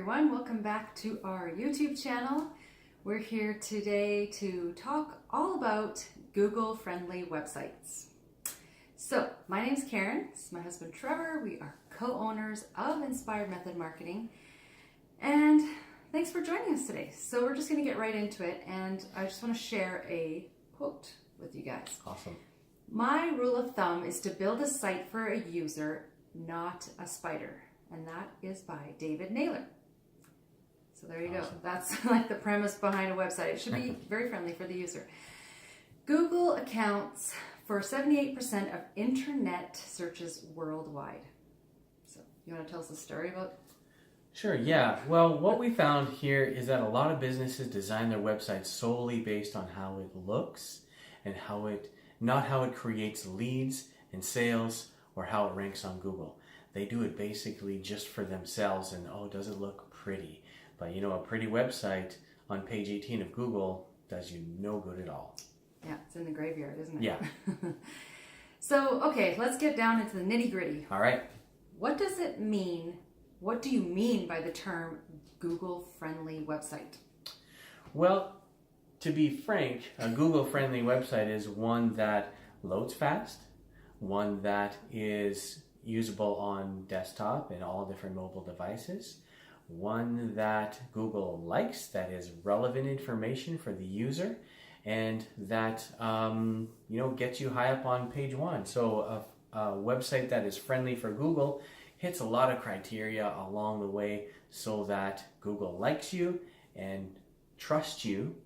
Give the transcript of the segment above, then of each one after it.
everyone. Welcome back to our YouTube channel. We're here today to talk all about Google-friendly websites. So, my name's Karen. This is my husband Trevor. We are co-owners of Inspired Method Marketing. And thanks for joining us today. So we're just going to get right into it, and I just want to share a quote with you guys. Awesome. My rule of thumb is to build a site for a user, not a spider. And that is by David Naylor. So there you go. That's like the premise behind a website. It should be very friendly for the user. Google accounts for 78% of internet searches worldwide. So you want to tell us a story about? Sure, yeah. Well, what we found here is that a lot of businesses design their websites solely based on how it looks and not how it creates leads and sales or how it ranks on Google. They do it basically just for themselves and, oh, does it look pretty? But you know, a pretty website on page 18 of Google does you no good at all. Yeah, it's in the graveyard, isn't it? Yeah. So, okay, let's get down into the nitty gritty. All right. What does it mean? What do you mean by the term Google-friendly website? Well, to be frank, a Google-friendly website is one that loads fast, one that is usable on desktop and all different mobile devices, one that Google likes, that is relevant information for the user, and that gets you high up on page one. So a website that is friendly for Google hits a lot of criteria along the way so that Google likes you and trusts you,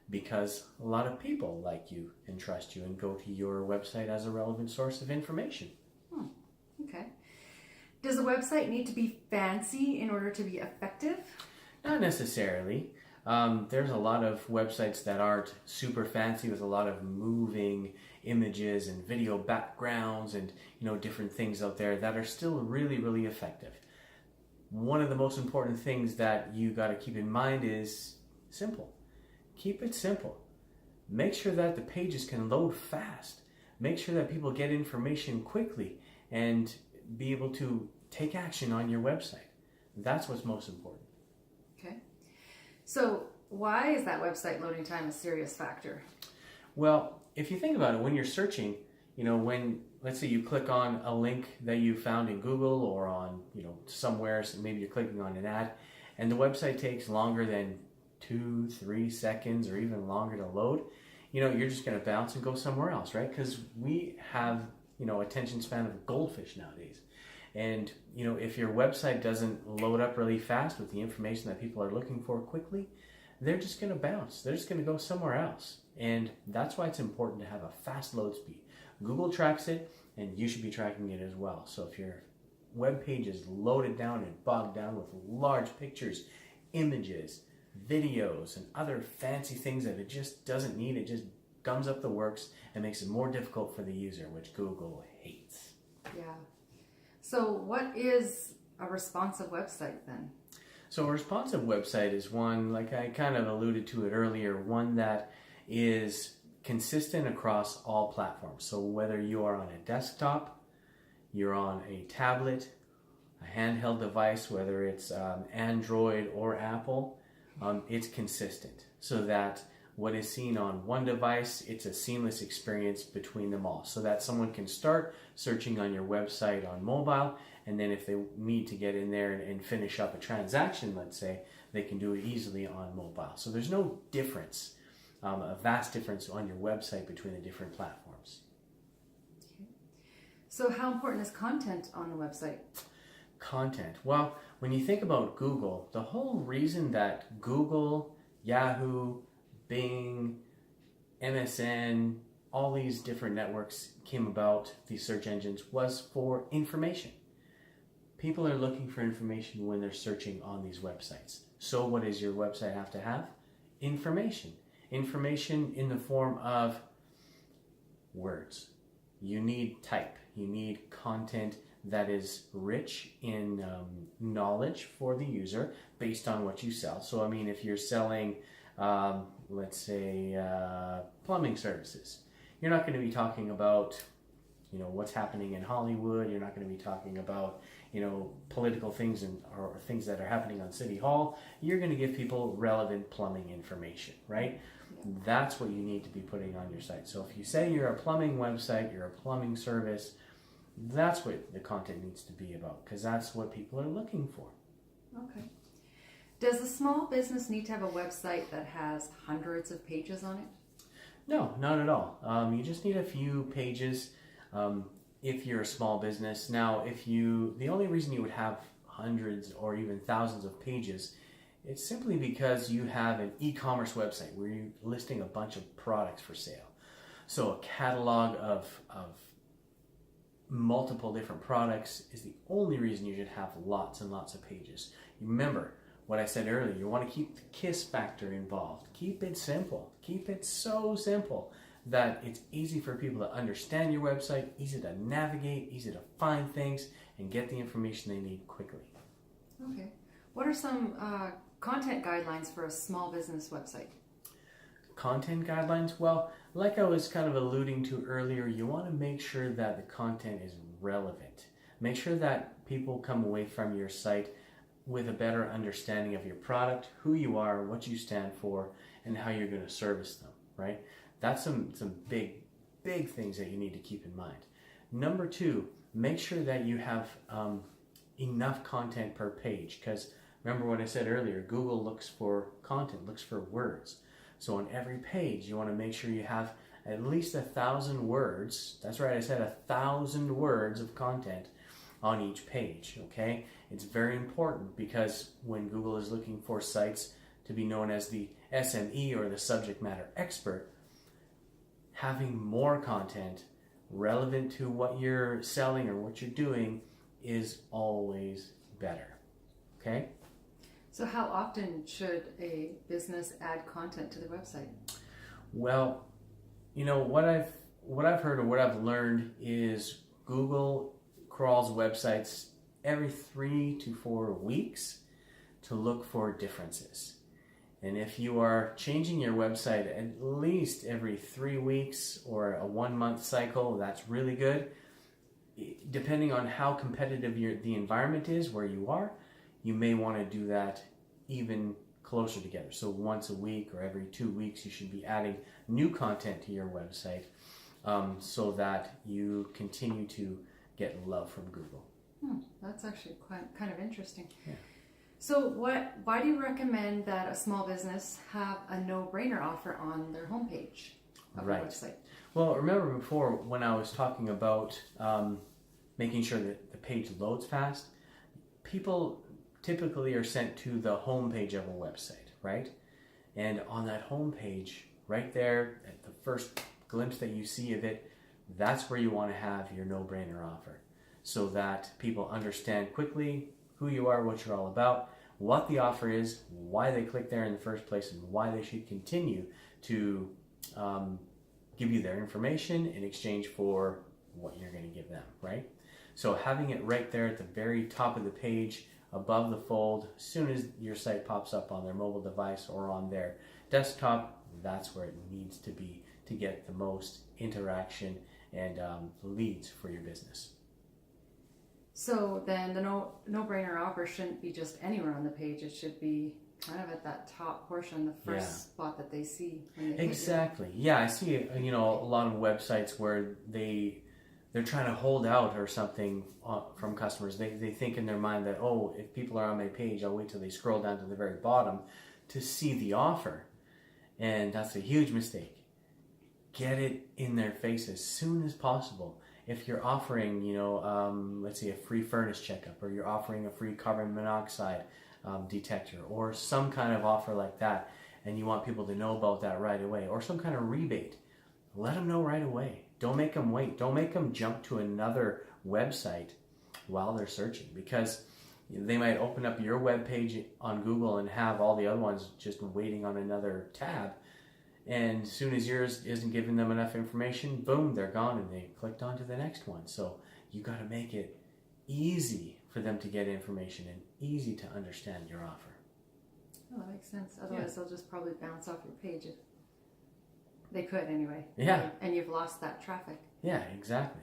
because a lot of people like you and trust you and go to your website as a relevant source of information. Okay. Does a website need to be fancy in order to be effective? Not necessarily. There's a lot of websites that aren't super fancy with a lot of moving images and video backgrounds and different things out there that are still really, really effective. One of the most important things that you got to keep in mind is simple. Keep it simple. Make sure that the pages can load fast. Make sure that people get information quickly and be able to take action on your website. That's what's most important. Okay. So why is that website loading time a serious factor? Well, if you think about it, when you're searching, when, let's say you click on a link that you found in Google or on, somewhere, so maybe you're clicking on an ad, and the website takes longer than 2-3 seconds or even longer to load, you're just going to bounce and go somewhere else, right? Because we have attention span of a goldfish nowadays. And, if your website doesn't load up really fast with the information that people are looking for quickly, they're just going to bounce. They're just going to go somewhere else. And that's why it's important to have a fast load speed. Google tracks it, and you should be tracking it as well. So if your web page is loaded down and bogged down with large pictures, images, videos, and other fancy things that it just doesn't need, it just gums up the works and makes it more difficult for the user, which Google hates. Yeah. So what is a responsive website then? So a responsive website is one, like I kind of alluded to it earlier, one that is consistent across all platforms. So whether you are on a desktop, you're on a tablet, a handheld device, whether it's Android or Apple, it's consistent so that what is seen on one device, it's a seamless experience between them all, so that someone can start searching on your website on mobile, and then if they need to get in there and finish up a transaction, let's say, they can do it easily on mobile. So there's no difference, a vast difference on your website between the different platforms. Okay. So how important is content on the website? Content. Well, when you think about Google, the whole reason that Google, Yahoo, Bing, MSN, all these different networks came about, these search engines, was for information. People are looking for information when they're searching on these websites. So what does your website have to have? Information. Information in the form of words. You need type. You need content that is rich in knowledge for the user based on what you sell. So, I mean, if you're selling, let's say, plumbing services, you're not going to be talking about, what's happening in Hollywood. You're not going to be talking about, political things or things that are happening on City Hall. You're going to give people relevant plumbing information, right? Yeah. That's what you need to be putting on your site. So if you say you're a plumbing website, you're a plumbing service, that's what the content needs to be about, because that's what people are looking for. Okay. Does a small business need to have a website that has hundreds of pages on it? No, not at all. You just need a few pages if you're a small business. Now, the only reason you would have hundreds or even thousands of pages, it's simply because you have an e-commerce website where you're listing a bunch of products for sale. So a catalog of multiple different products is the only reason you should have lots and lots of pages. Remember what I said earlier, you want to keep the KISS factor involved. Keep it simple. Keep it so simple that it's easy for people to understand your website, easy to navigate, easy to find things, and get the information they need quickly. Okay. What are some content guidelines for a small business website? Content guidelines? Well, like I was kind of alluding to earlier, you want to make sure that the content is relevant. Make sure that people come away from your site with a better understanding of your product, who you are, what you stand for, and how you're going to service them, right? That's some big things that you need to keep in mind. Number 2, make sure that you have enough content per page, because remember what I said earlier, Google looks for content, looks for words. So on every page, you want to make sure you have at least 1,000 words. That's right, I said 1,000 words of content on each page, okay? It's very important because when Google is looking for sites to be known as the SME or the subject matter expert, having more content relevant to what you're selling or what you're doing is always better, okay? So how often should a business add content to the website? Well, what I've heard or what I've learned is Google crawls websites every 3 to 4 weeks to look for differences. And if you are changing your website at least every 3 weeks or a 1-month cycle, that's really good. Depending on how competitive the environment is where you are, you may want to do that even closer together. So once a week or every 2 weeks, you should be adding new content to your website so that you continue to get love from Google. That's actually kind of interesting. Yeah. So why do you recommend that a small business have a no-brainer offer on their homepage of their website? Well, remember before when I was talking about making sure that the page loads fast, people typically are sent to the home page of a website, right? And on that home page, right there, at the first glimpse that you see of it, that's where you want to have your no-brainer offer so that people understand quickly who you are, what you're all about, what the offer is, why they click there in the first place, and why they should continue to give you their information in exchange for what you're going to give them, right? So having it right there at the very top of the page, above the fold, as soon as your site pops up on their mobile device or on their desktop, that's where it needs to be to get the most interaction and leads for your business. So then the no-brainer offer shouldn't be just anywhere on the page. It should be kind of at that top portion, the first spot that they see. When they exactly. Yeah, I see a lot of websites where they're trying to hold out or something from customers. They think in their mind that, oh, if people are on my page, I'll wait till they scroll down to the very bottom to see the offer. And that's a huge mistake. Get it in their face as soon as possible. If you're offering, let's say a free furnace checkup, or you're offering a free carbon monoxide detector, or some kind of offer like that, and you want people to know about that right away, or some kind of rebate, let them know right away. Don't make them wait. Don't make them jump to another website while they're searching, because they might open up your web page on Google and have all the other ones just waiting on another tab. And as soon as yours isn't giving them enough information, boom, they're gone and they clicked on to the next one. So you got to make it easy for them to get information and easy to understand your offer. Oh, that makes sense. Otherwise, they'll just probably bounce off your page. They could anyway. Yeah. And you've lost that traffic. Yeah, exactly.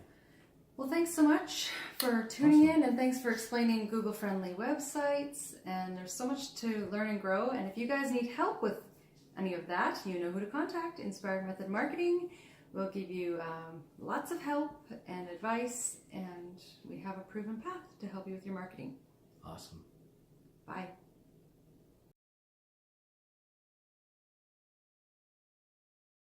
Well, thanks so much for tuning in, and thanks for explaining Google-friendly websites. And there's so much to learn and grow. And if you guys need help with any of that, you know who to contact. Inspired Method Marketing will give you lots of help and advice, and we have a proven path to help you with your marketing. Awesome. Bye.